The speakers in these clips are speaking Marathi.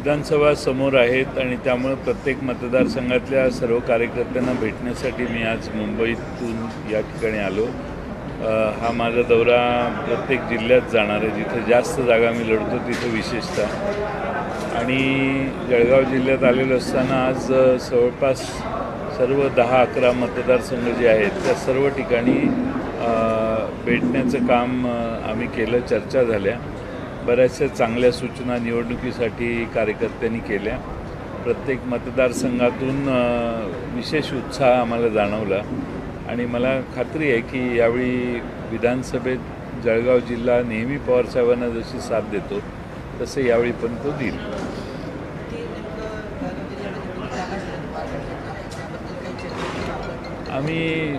विधानसभा समोर आहेत आणि त्यामुळे प्रत्येक मतदारसंघातल्या सर्व कार्यकर्त्यांना भेटण्यासाठी मी आज मुंबईतून या ठिकाणी आलो। हा माझा दौरा प्रत्येक जिल्ह्यात जाणार आहे, जिथे जास्त जागा मी लढतो तिथे विशेषतः। आणि जळगाव जिल्ह्यात आलेलो असताना आज जवळपास सर्व 10-11 मतदारसंघ जे आहेत त्या सर्व ठिकाणी भेटण्याचं काम आम्ही केलं, चर्चा झाल्या, बऱ्याचशा चांगल्या सूचना निवडणुकीसाठी कार्यकर्त्यांनी केल्या। प्रत्येक मतदारसंघातून विशेष उत्साह आम्हाला जाणवला आणि मला खात्री आहे की यावेळी विधानसभेत जळगाव जिल्हा नेहमी पवारसाहेबांना जशी साथ देतो तसे यावेळी पण तो देईल। आम्ही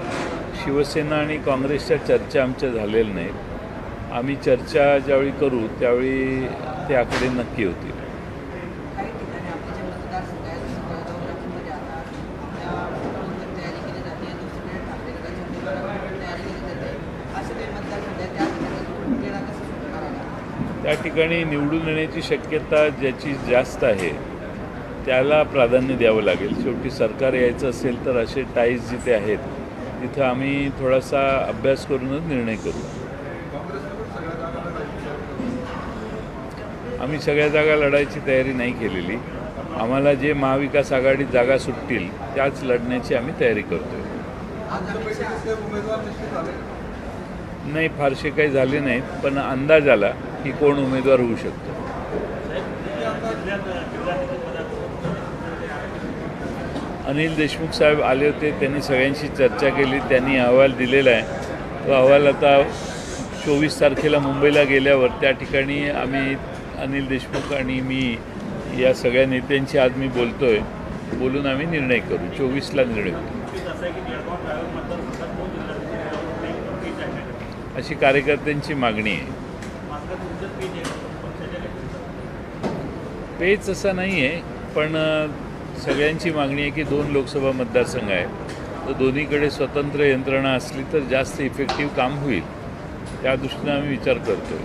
शिवसेना आणि काँग्रेसच्या चर्चा आमच्या झालेल्या नाहीत। आम्ही चर्चा ज्यावेळी करू त्यावेळी ते आकडे नक्की होतील। त्या ठिकाणी निवडून येण्याची शक्यता ज्याची जास्त आहे त्याला प्राधान्य द्यावं लागेल। शेवटी सरकार यायचं असेल तर असे टाईज जिथे आहेत तिथं आम्ही थोडासा अभ्यास करूनच निर्णय करू। आम्ही सगळ्या जागा लढायची तयारी नाही केलेली। आम्हाला जे महाविकास आघाडीत जागा सुटतील त्याच लढण्याची आम्ही तयारी करतोय। नाही, फारसे काही झाले नाहीत, पण अंदाज आला की कोण उमेदवार होऊ शकतो। अनिल देशमुख साहेब आले होते, त्यांनी सगळ्यांशी चर्चा केली, त्यांनी अहवाल दिलेला आहे। तो अहवाल आता 24 तारखेला मुंबईला गेल्यावर त्या ठिकाणी आम्ही अनिल देशमुख आणि मी या सगळ्या नेत्यांशी आज मी बोलतोय, बोलून आम्ही निर्णय करू। 24ला निर्णय करू अशी कार्यकर्त्यांची मागणी आहे। पेच असा नाही आहे, पण सगळ्यांची मागणी आहे की 2 लोकसभा मतदारसंघ आहेत, तर दोन्हीकडे स्वतंत्र यंत्रणा असली तर जास्त इफेक्टिव्ह काम होईल, त्या दृष्टीनं आम्ही विचार करतोय।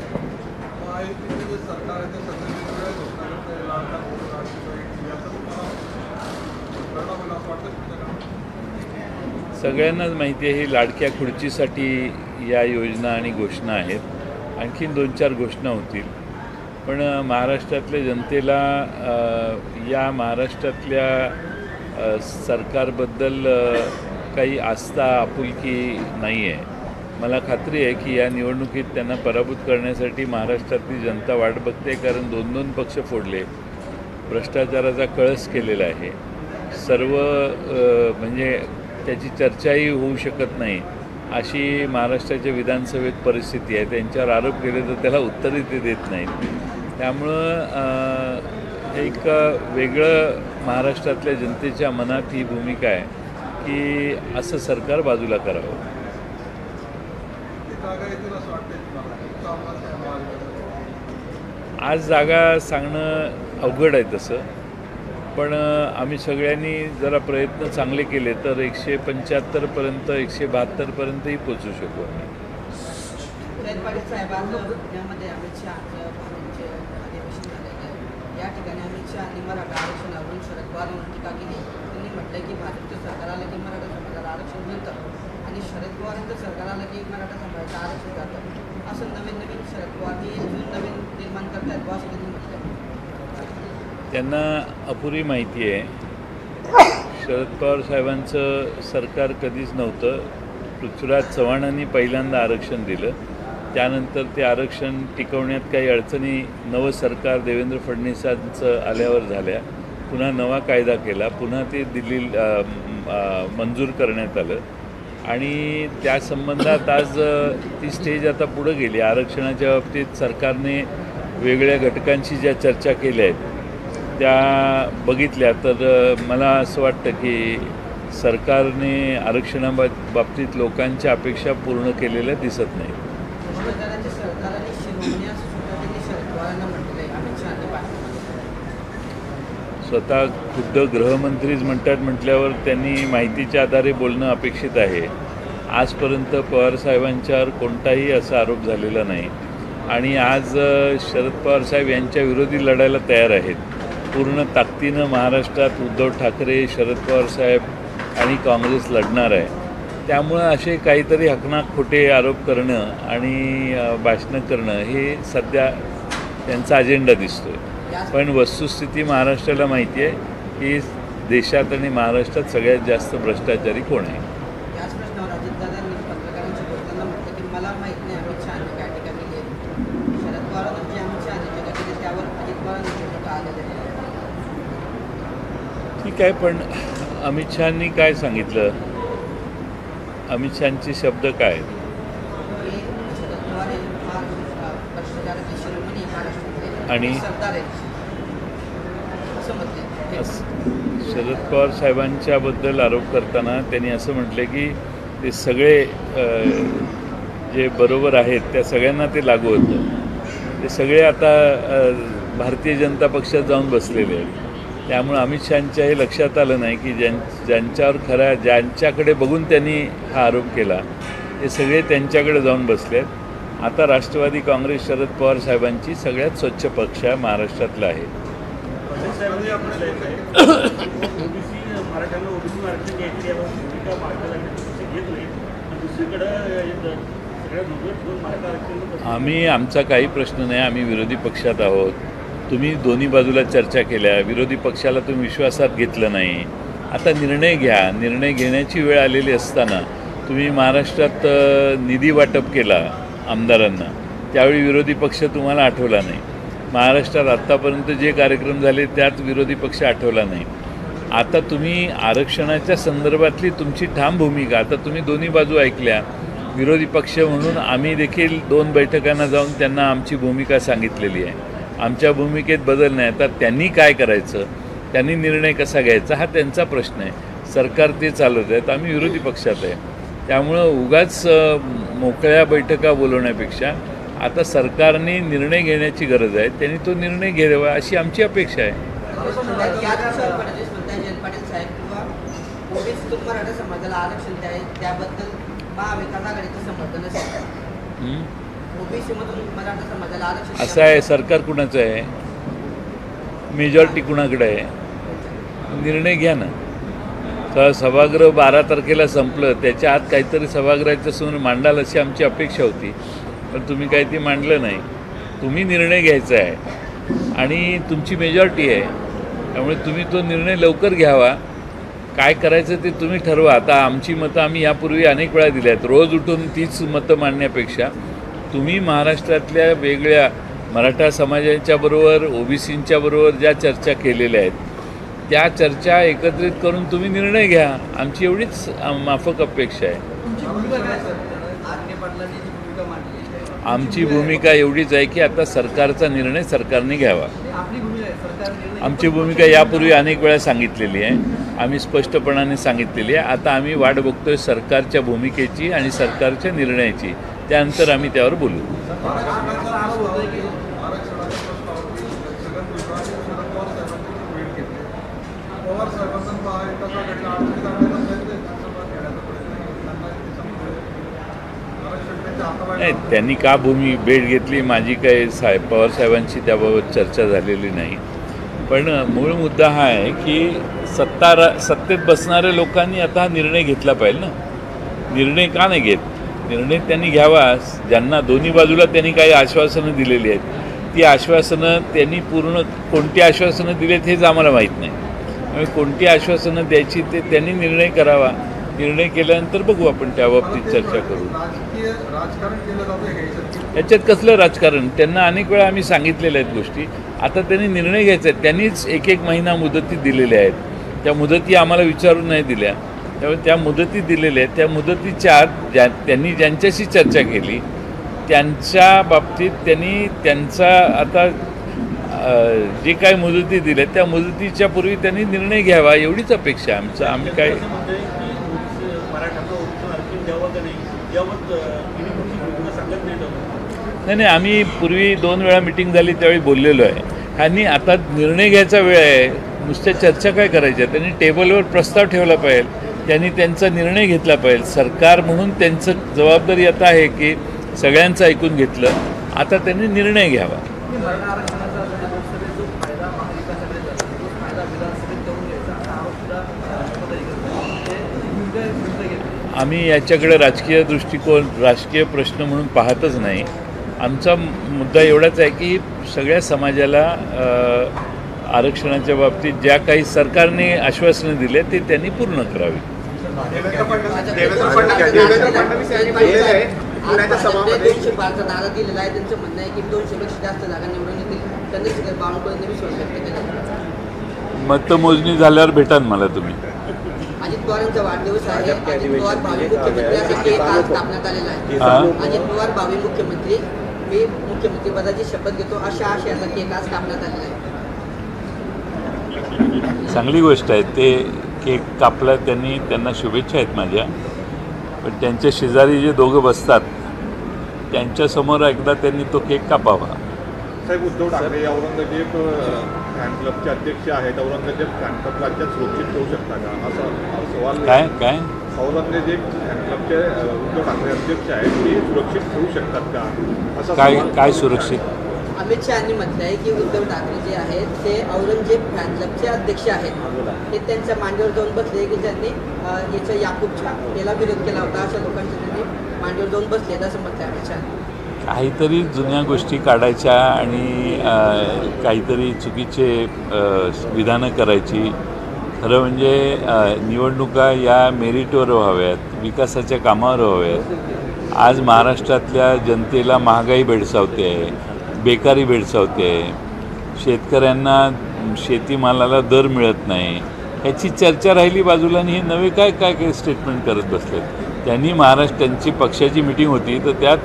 सगळ्यांनाच माहिती आहे ही लाडक्या खुर्चीसाठी या योजना आणि घोषणा आहेत। आणखीन 2-4 घोषणा होतील, पण महाराष्ट्रातल्या जनतेला या महाराष्ट्रातल्या सरकारबद्दल काही आस्था आपुलकी नाही आहे। मला खात्री आहे की या निवडणुकीत त्यांना पराभूत करण्यासाठी महाराष्ट्रातली जनता वाट बघते, कारण 2-2 पक्ष फोडले, भ्रष्टाचाराचा कळस केलेला आहे। सर्व म्हणजे त्याची चर्चाही होऊ शकत नाही अशी महाराष्ट्राच्या विधानसभेत परिस्थिती आहे। त्यांच्यावर आरोप केले तर त्याला उत्तरही ते देत नाहीत। त्यामुळं एक वेगळं महाराष्ट्रातल्या जनतेच्या मनात ही भूमिका आहे की असं सरकार बाजूला करावं। आज जागा सांगणं अवघड आहे तसं, पण आम्ही सगळ्यांनी जरा प्रयत्न चांगले केले तर 175 पर्यंत 172 पर्यंतही पोचू शकू आम्ही। या ठिकाणी अमित शहा आणि मराठा आरक्षणावरून शरद पवार यांनी टीका केली। त्यांनी म्हटलं की भाजपचं सरकार आलं की मराठा समाजाला आरक्षण मिळतं आणि शरद पवारांचं सरकार आलं की मराठा समाजाचं आरक्षण जातं। असं नवीन शरद पवार नवीन निर्माण करतायत असं त्यांनी म्हटलं। त्यांना अपुरी माहिती आहे। शरद पवार साहेबांचं सरकार कधीच नव्हतं। पृथ्वीराज चव्हाणांनी पहिल्यांदा आरक्षण दिलं, त्यानंतर ते आरक्षण टिकवण्यात काही अडचणी नवं सरकार देवेंद्र फडणवीसांचं आल्यावर झाल्या, पुन्हा नवा कायदा केला, पुन्हा ते मंजूर करण्यात आलं आणि त्या संबंधात आज ती स्टेज आता पुढे गेली। आरक्षणाच्या बाबतीत सरकारने वेगळ्या घटकांशी ज्या चर्चा केल्या आहेत त्या बघितल्या तर मला असं वाटतं की सरकारने आरक्षणाबाबतीत लोकांच्या अपेक्षा पूर्ण केलेल्या दिसत नाही। स्वतः खुद्द गृहमंत्रीच म्हणतात म्हटल्यावर त्यांनी माहितीच्या आधारे बोलणं अपेक्षित आहे। आजपर्यंत पवारसाहेबांच्यावर कोणताही असा आरोप झालेला नाही आणि आज शरद पवार साहेब यांच्या विरोधी लढायला तयार आहेत। पूर्ण ताकदीनं महाराष्ट्रात उद्धव ठाकरे, शरद पवार साहेब आणि काँग्रेस लढणार आहे. त्यामुळं असे काहीतरी हकनाक खोटे आरोप करणं आणि भाषणं करणं हे सध्या त्यांचा अजेंडा दिसतो आहे. पण वस्तुस्थिती महाराष्ट्राला माहिती आहे की देशात आणि महाराष्ट्रात सगळ्यात जास्त भ्रष्टाचारी कोण आहे. याच प्रश्नावर अजितदादांनी पत्रकारांशी बोलताना म्हटलं की मला माहीत नाही अमित शहाने काय टीका केली आहे. शरद पवारांनी जी अमित शहाने टीका केली त्यावर अजित पवारांनी टीका आलेली आहे. ठीक आहे, पण अमित शहानी काय सांगितलं? अमित शहाचे शब्द काय आहेत? की शरद पवार हे भ्रष्टाचाराचे शिरोमणी महाराष्ट्रातले आणि सरदार आहेत असं म्हटले. शरद पवार साहेबांच्याबद्दल आरोप करताना त्यांनी असं म्हटलं की ते सगळे जे बरोबर आहेत त्या सगळ्यांना ते लागू होतं. ते सगळे आता भारतीय जनता पक्षात जाऊन बसलेले आहेत. त्यामुळे अमित शहांच्या हे लक्षात आलं नाही की ज्यांच्यावर ज्यांच्याकडे बघून त्यांनी हा आरोप केला ते सगळे त्यांच्याकडे जाऊन बसले आहेत. आता राष्ट्रवादी काँग्रेस शरद पवार साहेबांची सगळ्यात स्वच्छ पक्ष आहे महाराष्ट्रातला आहे. आम्ही आमचा काही प्रश्न नाही. आम्ही विरोधी पक्षात आहोत. तुम्ही दोन्ही बाजूला चर्चा केल्या. विरोधी पक्षाला तुम्ही विश्वासात घेतलं नाही. आता निर्णय घ्या. निर्णय घेण्याची वेळ आलेली असताना तुम्ही महाराष्ट्रात निधी वाटप केला आमदारांना, त्यावेळी विरोधी पक्ष तुम्हाला आठवला नाही. महाराष्ट्रात आत्तापर्यंत जे कार्यक्रम झाले त्यात विरोधी पक्ष आठवला नाही. आता तुम्ही आरक्षणाच्या संदर्भातली तुमची ठाम भूमिका, आता तुम्ही दोन्ही बाजू ऐकल्या. विरोधी पक्ष म्हणून आम्ही देखील 2 बैठकांना जाऊन त्यांना आमची भूमिका सांगितलेली आहे. आमच्या भूमिकेत बदल नाही. आता त्यांनी काय करायचं, त्यांनी निर्णय कसा घ्यायचा हा त्यांचा प्रश्न आहे. सरकार ते चालवत आहेत, आम्ही विरोधी पक्षात आहे. त्यामुळं उगाच मोकळ्या बैठका बोलवण्यापेक्षा आता सरकारने निर्णय घेण्याची गरज आहे. त्यांनी तो निर्णय घ्यावा अशी आमची अपेक्षा आहे. पाटील साहेब किंवा ओबीसी मराठा समाजाला आरक्षण त्याबद्दल महाविकास आघाडीचं समर्थन असेल. ओबीसीमधून मराठा समाजाला आरक्षण असं आहे, सरकार कुणाचं आहे, मेजॉरिटी कुणाकडे आहे, निर्णय घ्या ना. सभागृह 12 तारखेला संपलं, त्याच्या आत काहीतरी सभागृहाचं समोर मांडाल अशी आमची अपेक्षा होती. पण तुम्ही काही ते मांडलं नाही. तुम्ही निर्णय घ्यायचा आहे आणि तुमची मेजॉरिटी आहे. त्यामुळे तुम्ही तो निर्णय लवकर घ्यावा. काय करायचं ते तुम्ही ठरवा. आता आमची मतं आम्ही यापूर्वी अनेक वेळा दिल्या आहेत. रोज उठून तीच मतं मांडण्यापेक्षा तुम्ही महाराष्ट्रातल्या वेगळ्या मराठा समाजाच्या बरोबर, ओबीसींच्या बरोबर ज्या चर्चा केलेल्या आहेत त्या चर्चा एकत्रित करून तुम्ही निर्णय घ्या. आमची एवढीच माफक अपेक्षा आहे. आमची भूमिका एवढीच आहे की आता सरकारचा निर्णय सरकारने घ्यावा. आमची भूमिका यापूर्वी अनेक वेळा सांगितलेली आहे. आम्ही स्पष्टपणाने सांगितलेली आहे. आता आम्ही वाट बघतोय सरकारच्या भूमिकेची आणि सरकारच्या निर्णयाची. त्यानंतर आम्ही त्यावर बोलू. नाही, त्यांनी का भेट घेतली माझी काही पवारसाहेबांची त्याबाबत चर्चा झालेली नाही. पण मूळ मुद्दा हा आहे की सत्तेत बसणाऱ्या लोकांनी आता हा निर्णय घेतला पाहिजे ना. निर्णय का नाही घेत? निर्णय त्यांनी घ्यावा. ज्यांना दोन्ही बाजूला त्यांनी काही आश्वासनं दिलेली आहेत ती आश्वासनं त्यांनी पूर्ण, कोणती आश्वासनं दिलीत हेच आम्हाला माहीत नाही. त्यामुळे कोणती आश्वासनं द्यायची ते त्यांनी निर्णय करावा. निर्णय केल्यानंतर बघू, आपण त्याबाबतीत चर्चा करू. याच्यात कसलं राजकारण? त्यांना अनेक वेळा आम्ही सांगितलेल्या आहेत गोष्टी. आता त्यांनी निर्णय घ्यायचा आहे. त्यांनीच 1 महिना मुदती दिलेल्या आहेत. त्या मुदती आम्हाला विचारून नाही दिल्या. त्यामुळे त्या मुदती दिलेल्या आहेत. त्या मुदतीच्या आत त्यांनी ज्यांच्याशी चर्चा केली त्यांच्या बाबतीत त्यांनी त्यांचा आता जे काय मुदती दिल्या त्या मुदतीच्या पूर्वी त्यांनी निर्णय घ्यावा एवढीच अपेक्षा आहे आमचं. आम्ही काय नाही, आम्ही पूर्वी 2 वेळा मिटिंग झाली त्यावेळी बोललेलो आहे. ह्यांनी आता निर्णय घ्यायचा वेळ आहे. नुसत्या चर्चा काय करायच्या? त्यांनी टेबलवर प्रस्ताव ठेवला पाहिजे. त्यांनी त्यांचा निर्णय घेतला पाहिजे. सरकार म्हणून त्यांचं जबाबदारी आता आहे की सगळ्यांचं ऐकून घेतलं. आता त्यांनी निर्णय घ्यावा. आम्ही याच्याकडे राजकीय दृष्टिकोन, राजकीय प्रश्न म्हणून पाहतच नाही. आमचा मुद्दा एवढाच आहे की सगळ्या समाजाला आरक्षणाच्या बाबतीत ज्या काही सरकारने आश्वासनं दिले ते त्यांनी पूर्ण करावी. देवेंद्र फडणवीस यांनी बोललेलं आहे पुण्याच्या सभामध्ये 212चा नारा दिलेला आहे. त्यांचं म्हणणं आहे की 200पेक्षा जास्त जागा निवडून येतील. चंद्रशेखर बावनकुळेंनी विश्वास व्यक्त केला. मतमोजणी झाल्यावर भेटाल मला तुम्ही. अजित पवारांचा वाढदिवस आहे. अजित पवार भावी मुख्यमंत्र्यासाठी एक आज स्थापण्यात आलेला आहे. अजित पवार भावी मुख्यमंत्री, मी मुख्यमंत्रीपदाची शपथ घेतो अशा आशयाचा केक आज कापण्यात आलेला आहे. चांगली गोष्ट आहे. ते केक कापला त्यांनी, त्यांना शुभेच्छा आहेत माझ्या. पण त्यांच्या शेजारी जे दोघं बसतात त्यांच्यासमोर एकदा त्यांनी तो केक कापावा. साहेब, उद्धव ठाकरे औरंगजेब फॅन क्लबचे अध्यक्ष आहेत. औरंगजेब फॅन क्लब राज्यात सुरक्षित ठेवू शकता का असा सवाल. काय औरंगजेब फॅन क्लबचे उद्धव ठाकरे अध्यक्ष आहेत, ते सुरक्षित ठेवू शकतात का असा काय सुरक्षित? अमित शहानी म्हटलं आहे की उद्धव ठाकरे जे आहेत ते औरंगजेब फॅन क्लबचे अध्यक्ष आहेत. ते त्यांच्या मांडीवर जाऊन बसले की ज्यांनी याच्या याकूबच्या याला विरोध केला होता अशा लोकांच्या त्यांनी मांडीवर जाऊन बसले असं म्हटलं आहे अमित शहानी. काहीतरी जुन्या गोष्टी काढायच्या आणि काहीतरी चुकीचे विधानं करायची. खरं म्हणजे निवडणुका या मेरिटवर व्हाव्यात, विकासाच्या कामावर व्हाव्यात. आज महाराष्ट्रातल्या जनतेला महागाई भेडसावते आहे, बेकारी भेडसावते आहे, शेतकऱ्यांना शेतीमालाला दर मिळत नाही, ह्याची चर्चा राहिली बाजूला. आणि हे नवे काय काय स्टेटमेंट करत बसलेत. त्यांनी त्यांची पक्षाची मिटिंग होती तर त्यात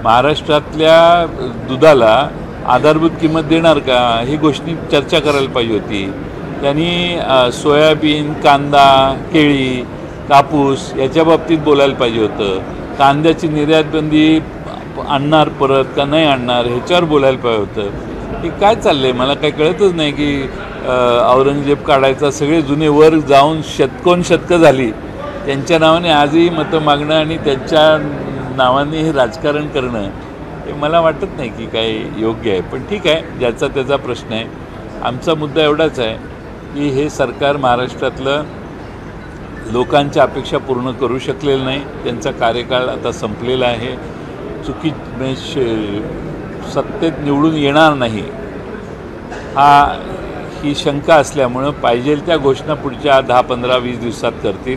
महाराष्ट्रातल्या दुधाला आधारभूत किंमत देणार का ही गोष्टी चर्चा करायला पाहिजे होती. त्यांनी सोयाबीन, कांदा, केळी, कापूस याच्या बाबतीत बोलायला पाहिजे होतं. कांद्याची निर्यात बंदी आणणार परत का नाही आणणार ह्याच्यावर बोलायला पाहिजे होतं. हे काय चाललं आहे मला काही कळतच नाही की औरंगजेब काढायचा. सगळे जुने वर जाऊन शतकं झाली त्यांच्या नावाने आजही मतं मागणं आणि त्यांच्या नावाने हे राजकारण करणं हे मला वाटत नाही की काय योग्य आहे. पण ठीक आहे, ज्याचा त्याचा प्रश्न आहे. आमचा मुद्दा एवढाच आहे की हे सरकार महाराष्ट्रातलं लोकांच्या अपेक्षा पूर्ण करू शकलेलं नाही. त्यांचा कार्यकाळ आता संपलेला आहे. सत्तेत निवडून येणार नाही ही शंका असल्यामुळं पाहिजे त्या घोषणा पुढच्या 10, 15, 20 दिवसात करतील.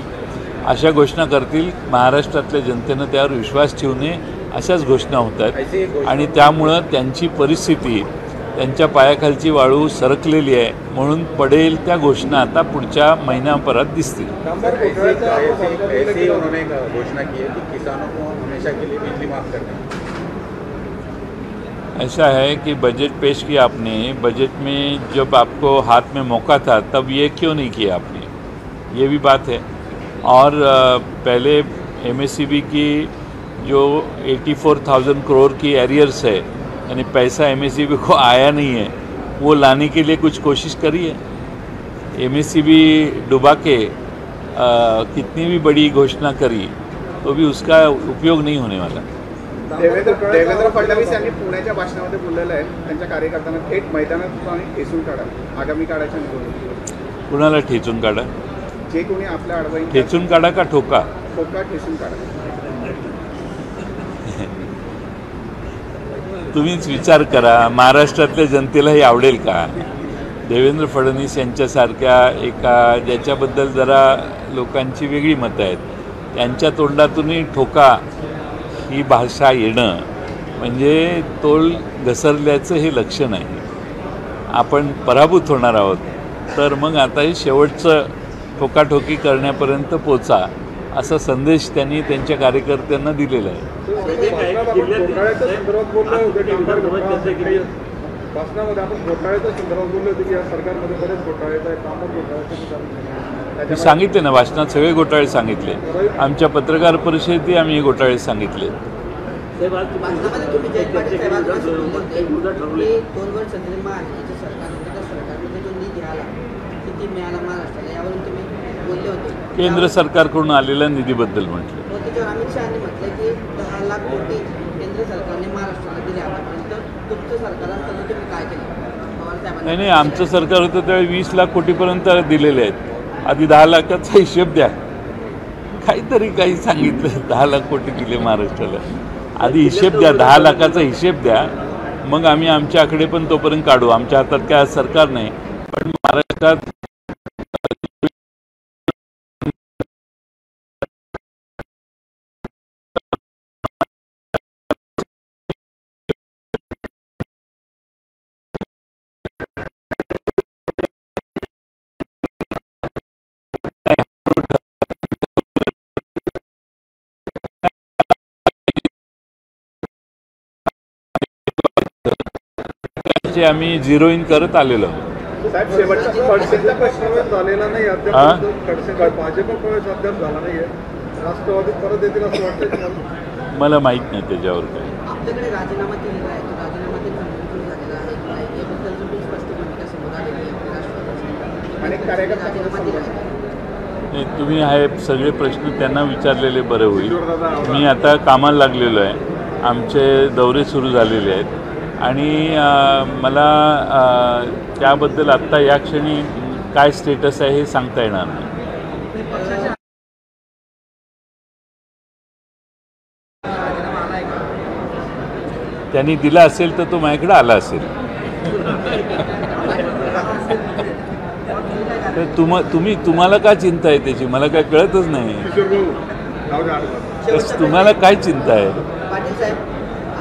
अशा घोषणा करतील. महाराष्ट्रातल्या जनतेनं त्यावर विश्वास ठेवू नये अशाच घोषणा होत आहेत. आणि त्यामुळं त्यांची परिस्थिती, त्यांच्या पायाखालची वाळू सरकलेली आहे. म्हणून पडेल त्या घोषणा आता पुढच्या महिन्याभरात दिसतील. ऐसा है कि बजट पेश किया आपने. बजट में जब आपको हाथ में मौका था तब ये क्यों नहीं किया आपने, ये भी बात है. और पहले MSCB की जो 84,000 करोड़ की एरियर्स है, यानी पैसा MSCB को आया नहीं है, वो लाने के लिए कुछ कोशिश करी है. MSCB डुबा के कितनी भी बड़ी घोषणा करी तो भी उसका उपयोग नहीं होने वाला. देवेंद्र फडणवीस यांनी पुण्याच्या भाषणामध्ये बोललेलं आहे त्यांच्या कार्यकर्त्यांना थेट मैदानात आणि ठेचून काढा आगामी काढायच्या निवडणुकीवर. कुणाला ठेचून काढा? जे कोणी आपल्या अडवणी ठेचून काढा का ठोका? ठोका ठेचून काढा. तुम्हीच विचार करा, महाराष्ट्रातल्या जनतेला हे आवडेल का? देवेंद्र फडणवीस यांच्यासारख्या एका ज्याच्याबद्दल जरा लोकांची वेगळी मतं आहेत त्यांच्या तोंडातूनही ठोका ही भाषा येणं म्हणजे तोल घसरल्याचं हे लक्षण आहे. आपण पराभूत होणार आहोत. तर मग आता हे शेवटचं ठोकाठोकी करण्यापर्यंत पोचा असा संदेश त्यांनी त्यांच्या कार्यकर्त्यांना दिलेला आहे. मी सांगितले ना भाषणात, सगळे घोटाळे सांगितले. आमच्या पत्रकार परिषदेतही आम्ही हे घोटाळे सांगितले. केंद्र सरकारकडून आलेल्या निधीबद्दल म्हटलं. अमित शहानी म्हटलं की 10 लाख कोटी केंद्र सरकारने महाराष्ट्राला दिले. आतापर्यंत तुमचं सरकार असताना तुम्ही काय केलं? नाही, आमचं सरकार होतं त्यावेळी 20 लाख कोटीपर्यंत दिलेले आहेत. आधी 10 लाखाचा हिशेब द्या. काही सांगितलं 10 लाख कोटी दिले महाराष्ट्राला. आधी हिशेब द्या, 10 लाखाचा हिशेब द्या, मग आम्ही आमच्या आकडे पण तोपर्यंत काढू. आमच्या हातात काय सरकार नाही, पण महाराष्ट्रात आम्ही झिरो इन करत आलेलो आहोत. साहेब, शेवटचा खडसेंचा प्रश्न झालेला नाही अद्याप. भाजप प्रवेश अद्याप झाला नाहीये. राष्ट्रवादी परत येतील असं वाटतं. मला माहीत नाही त्याच्यावर काय. आपल्याकडे राजीनामा दिलेला आहे, तो राजीनामा ते मंजूर झालेला आहे, याबद्दलचं पण स्पष्ट भूमिका समोर आलेली आहे राष्ट्रवादीची. अनेक कार्यकर्ता राजीनामा दिला आहे. नाही, तुम्ही हे सगळे प्रश्न त्यांना विचारलेले बरं होईल. मी आता कामाला लागलेलो आहे, आमचे दौरे सुरू झालेले आहेत आणि मला त्याबद्दल आत्ता या क्षणी काय स्टेटस आहे हे सांगता येणार नाही. त्यांनी दिला असेल तर तो माझ्याकडे आला असेल. तर तुम्हाला काय चिंता आहे त्याची, मला काय कळतच नाही. तुम्हाला काय चिंता आहे? पाटील साहेब,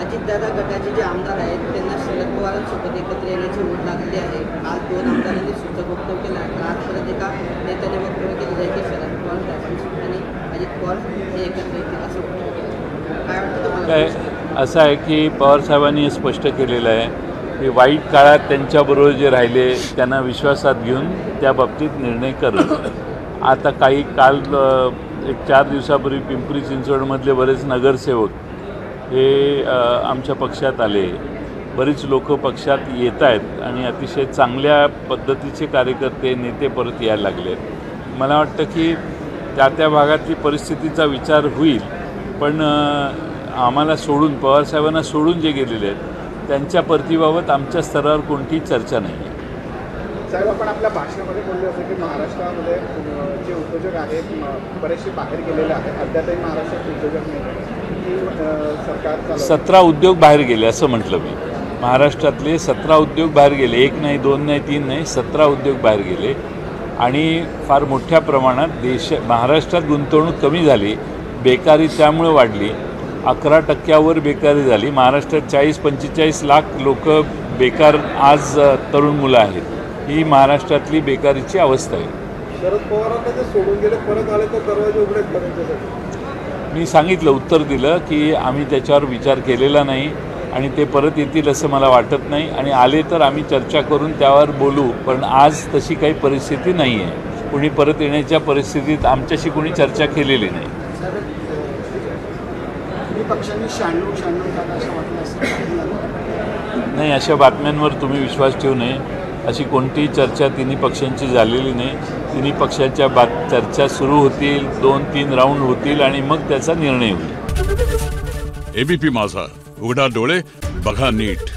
अजितदादा गटाचे जे आमदार आहेत त्यांना शरद पवारांसोबत एकत्र येण्याची ओढ लागली आहे. काल 2 आमदारांनी सूचक वक्तव्य केलं आहे. आज परत एका नेत्याने वक्तव्य केलं आहे की शरद पवार आणि अजित पवार हे एकत्र येतील असं वक्तव्य केलं. काय वाटतं तुम्हाला? काय असं आहे की पवारसाहेबांनी हे स्पष्ट केलेलं आहे की वाईट काळात त्यांच्याबरोबर जे राहिले त्यांना विश्वासात घेऊन त्या बाबतीत निर्णय करू. आता काही काल एक 4 दिवसापूर्वी पिंपरी चिंचवडमधले बरेच नगरसेवक हे आमच्या पक्षात आले. बरीच लोक पक्षात येत आहेत आणि अतिशय चांगल्या पद्धतीचे कार्यकर्ते नेते परत यायला लागले आहेत. मला वाटतं की त्या भागातली परिस्थितीचा विचार होईल, पण आम्हाला सोडून, पवारसाहेबांना सोडून जे गेलेले आहेत त्यांच्या परतीबाबत आमच्या स्तरावर कोणतीही चर्चा नाही आहे. साहेब, आपण आपल्या भाषणामध्ये बोलले होते की महाराष्ट्रामध्ये जे उद्योजक आहेत बरेचसे बाहेर गेलेले आहेत. अद्यापही महाराष्ट्रात उद्योजक नाही. सरकार 17 उद्योग बाहेर गेले असं म्हटलं मी. महाराष्ट्रातले 17 उद्योग बाहेर गेले. 1 नाही, 2 नाही, 3 नाही, 17 उद्योग बाहेर गेले आणि फार मोठ्या प्रमाणात महाराष्ट्रात गुंतवणूक कमी झाली. बेकारी त्यामुळे वाढली. 11% बेकारी झाली. महाराष्ट्रात 40-45 लाख लोक बेकार आज तरुण मुलं आहेत. ही महाराष्ट्रातली बेकारीची अवस्था आहे. शरद पवारांना ते सोडून गेले, परत आले तर दरवाजे उघडे त्यांच्यासाठी. मी सांगितलं, उत्तर दिलं की आम्ही त्याच्यावर विचार केलेला नाही आणि ते परत येतील असं मला वाटत नाही आणि आले तर आम्ही चर्चा करून त्यावर बोलू, पण आज तशी काही परिस्थिती नाही आहे. कुणी परत येण्याच्या परिस्थितीत आमच्याशी कुणी चर्चा केलेली नाही. नाही, अशा बातम्यांवर तुम्ही विश्वास ठेवू नये. अशी कोणतीही चर्चा तिन्ही पक्षांची झालेली नाही. तिन्ही पक्षांच्या चर्चा सुरू होतील, 2-3 राऊंड होतील आणि मग त्याचा निर्णय होईल. एबीपी माझा, उघडा डोळे बघा नीट.